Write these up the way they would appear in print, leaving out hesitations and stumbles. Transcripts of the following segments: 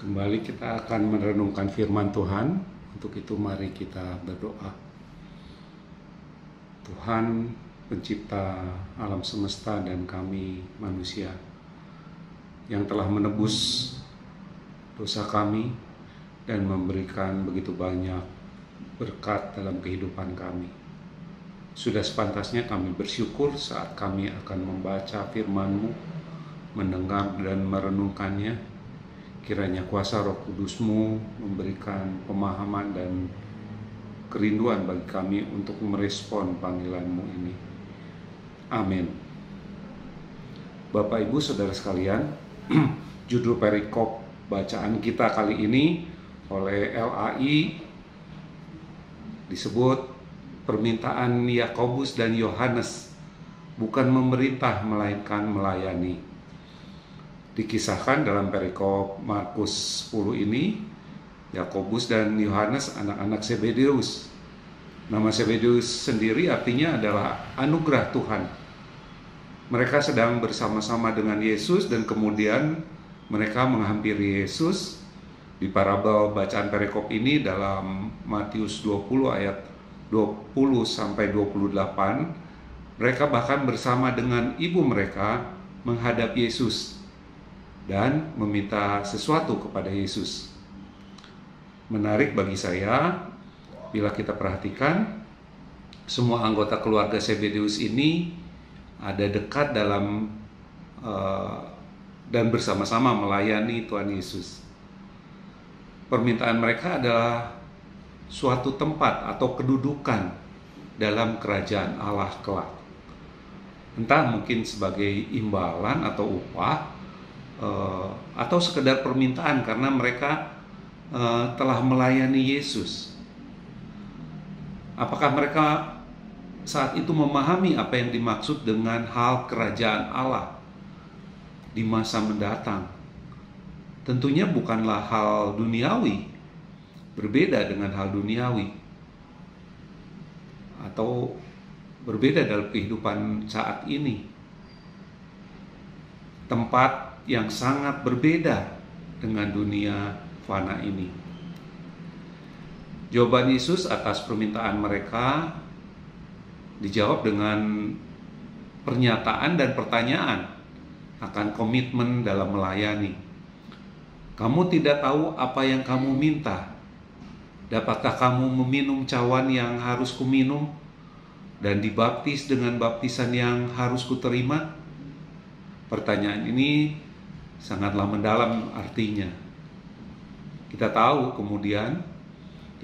Kembali kita akan merenungkan firman Tuhan. Untuk itu mari kita berdoa. Tuhan pencipta alam semesta dan kami manusia, yang telah menebus dosa kami dan memberikan begitu banyak berkat dalam kehidupan kami. Sudah sepantasnya kami bersyukur saat kami akan membaca firman-Mu, mendengar dan merenungkannya. Kiranya kuasa Roh Kudus-Mu memberikan pemahaman dan kerinduan bagi kami untuk merespon panggilan-Mu ini. Amin. Bapak, Ibu, Saudara sekalian, judul perikop bacaan kita kali ini oleh LAI disebut permintaan Yakobus dan Yohanes, bukan memerintah melainkan melayani. Dikisahkan dalam perikop Markus 10 ini, Yakobus dan Yohanes anak-anak Zebedeus. Nama Zebedeus sendiri artinya adalah anugerah Tuhan. Mereka sedang bersama-sama dengan Yesus dan kemudian mereka menghampiri Yesus. Di parabel bacaan perikop ini dalam Matius 20 ayat 20 sampai 28, mereka bahkan bersama dengan ibu mereka menghadap Yesus dan meminta sesuatu kepada Yesus. Menarik bagi saya bila kita perhatikan, semua anggota keluarga Zebedeus ini ada dekat dalam dan bersama-sama melayani Tuhan Yesus. Permintaan mereka adalah suatu tempat atau kedudukan dalam kerajaan Allah kelak. Entah mungkin sebagai imbalan atau upah, atau sekedar permintaan karena mereka telah melayani Yesus. Apakah mereka saat itu memahami apa yang dimaksud dengan hal kerajaan Allah di masa mendatang? Tentunya bukanlah hal duniawi, berbeda dengan hal duniawi, atau berbeda dalam kehidupan saat ini. Tempat yang sangat berbeda dengan dunia fana ini. Jawaban Yesus atas permintaan mereka dijawab dengan pernyataan dan pertanyaan akan komitmen dalam melayani. Kamu tidak tahu apa yang kamu minta. Dapatkah kamu meminum cawan yang harus kuminum dan dibaptis dengan baptisan yang harus kuterima? Pertanyaan ini sangatlah mendalam artinya. Kita tahu kemudian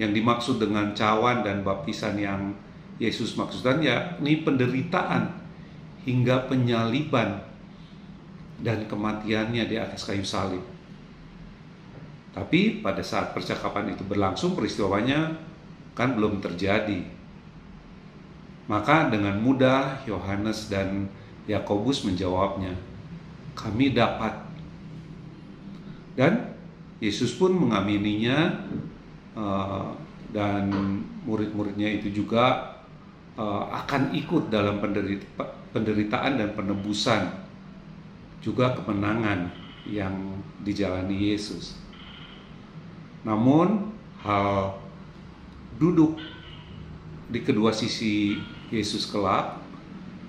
yang dimaksud dengan cawan dan baptisan yang Yesus maksudkan yakni penderitaan hingga penyaliban dan kematiannya di atas kayu salib. Tapi pada saat percakapan itu berlangsung, peristiwanya kan belum terjadi. Maka dengan mudah Yohanes dan Yakobus menjawabnya, kami dapat. Dan Yesus pun mengamininya, dan murid-muridnya itu juga akan ikut dalam penderitaan dan penebusan, juga kemenangan yang dijalani Yesus. Namun hal duduk di kedua sisi Yesus kelak,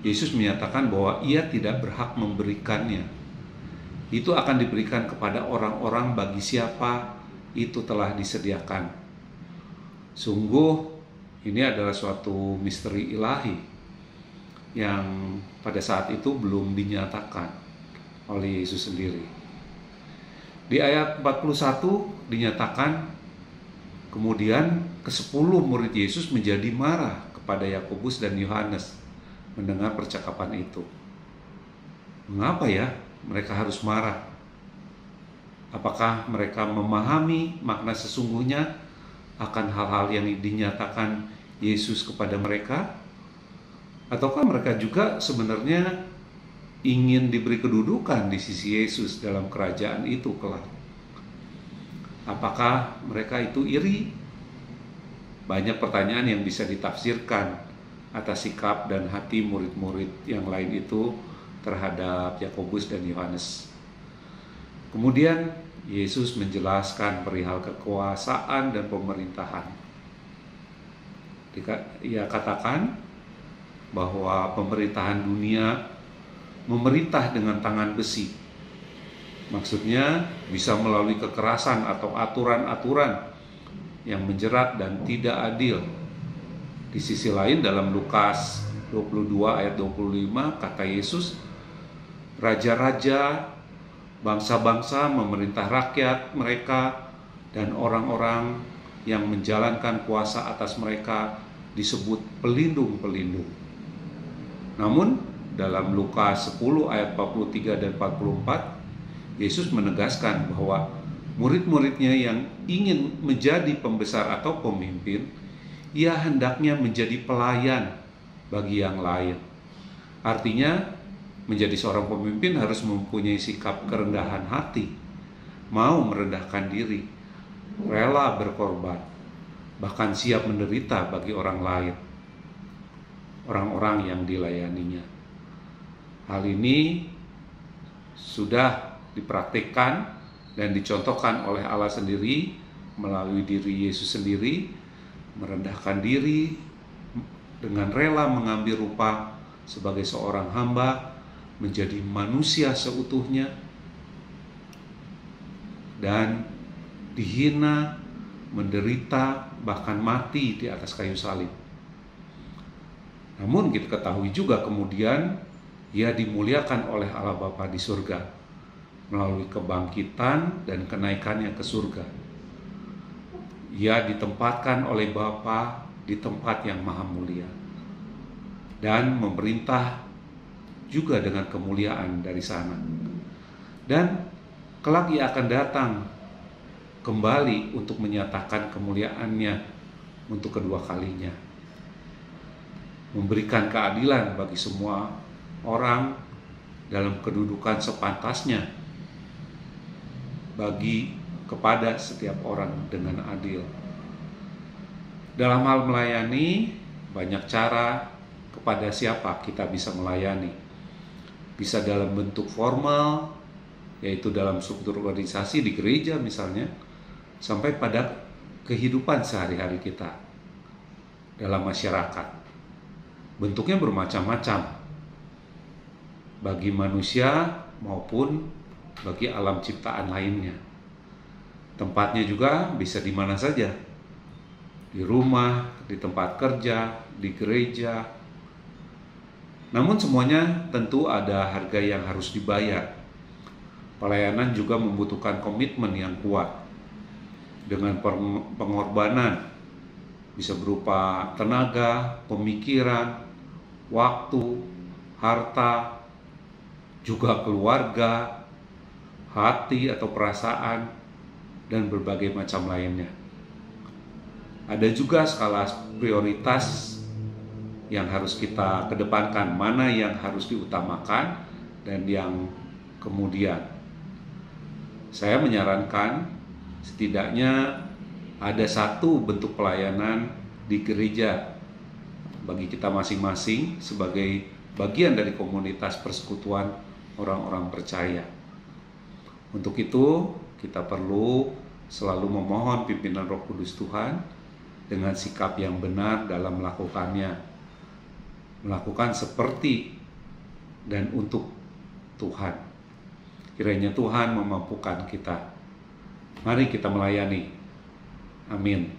Yesus menyatakan bahwa ia tidak berhak memberikannya. Itu akan diberikan kepada orang-orang bagi siapa itu telah disediakan. Sungguh ini adalah suatu misteri ilahi yang pada saat itu belum dinyatakan oleh Yesus sendiri. Di ayat 41 dinyatakan, kemudian ke-10 murid Yesus menjadi marah kepada Yakobus dan Yohanes mendengar percakapan itu. Mengapa ya mereka harus marah? Apakah mereka memahami makna sesungguhnya akan hal-hal yang dinyatakan Yesus kepada mereka? Ataukah mereka juga sebenarnya ingin diberi kedudukan di sisi Yesus dalam kerajaan itu kelak? Apakah mereka itu iri? Banyak pertanyaan yang bisa ditafsirkan atas sikap dan hati murid-murid yang lain itu terhadap Yakobus dan Yohanes. Kemudian Yesus menjelaskan perihal kekuasaan dan pemerintahan. Ia katakan bahwa pemerintahan dunia memerintah dengan tangan besi. Maksudnya bisa melalui kekerasan atau aturan-aturan yang menjerat dan tidak adil. Di sisi lain dalam Lukas 22 ayat 25 kata Yesus, raja-raja, bangsa-bangsa memerintah rakyat mereka, dan orang-orang yang menjalankan kuasa atas mereka disebut pelindung-pelindung. Namun dalam Lukas 10 ayat 43 dan 44, Yesus menegaskan bahwa murid-muridnya yang ingin menjadi pembesar atau pemimpin, ia hendaknya menjadi pelayan bagi yang lain. Artinya, menjadi seorang pemimpin harus mempunyai sikap kerendahan hati, mau merendahkan diri, rela berkorban, bahkan siap menderita bagi orang lain, orang-orang yang dilayaninya. Hal ini sudah dipraktikkan dan dicontohkan oleh Allah sendiri melalui diri Yesus sendiri, merendahkan diri dengan rela mengambil rupa sebagai seorang hamba, menjadi manusia seutuhnya, dan dihina, menderita, bahkan mati di atas kayu salib. Namun kita ketahui juga kemudian ia dimuliakan oleh Allah Bapa di surga melalui kebangkitan dan kenaikannya ke surga. Ia ditempatkan oleh Bapa di tempat yang maha mulia dan memerintah juga dengan kemuliaan dari sana. Dan kelak ia akan datang kembali untuk menyatakan kemuliaannya untuk kedua kalinya, memberikan keadilan bagi semua orang dalam kedudukan sepantasnya kepada setiap orang dengan adil. Dalam hal melayani, banyak cara kepada siapa kita bisa melayani. Bisa dalam bentuk formal, yaitu dalam struktur organisasi di gereja misalnya, sampai pada kehidupan sehari-hari kita dalam masyarakat. Bentuknya bermacam-macam, bagi manusia maupun bagi alam ciptaan lainnya. Tempatnya juga bisa di mana saja, di rumah, di tempat kerja, di gereja. Namun semuanya tentu ada harga yang harus dibayar. Pelayanan juga membutuhkan komitmen yang kuat dengan pengorbanan, bisa berupa tenaga, pemikiran, waktu, harta, juga keluarga, hati atau perasaan, dan berbagai macam lainnya. Ada juga skala prioritas yang harus kita kedepankan, mana yang harus diutamakan dan yang kemudian. Saya menyarankan setidaknya ada satu bentuk pelayanan di gereja bagi kita masing-masing sebagai bagian dari komunitas persekutuan orang-orang percaya. Untuk itu, kita perlu selalu memohon pimpinan Roh Kudus Tuhan dengan sikap yang benar dalam melakukannya. Melakukan seperti dan untuk Tuhan. Kiranya Tuhan memampukan kita. Mari kita melayani. Amin.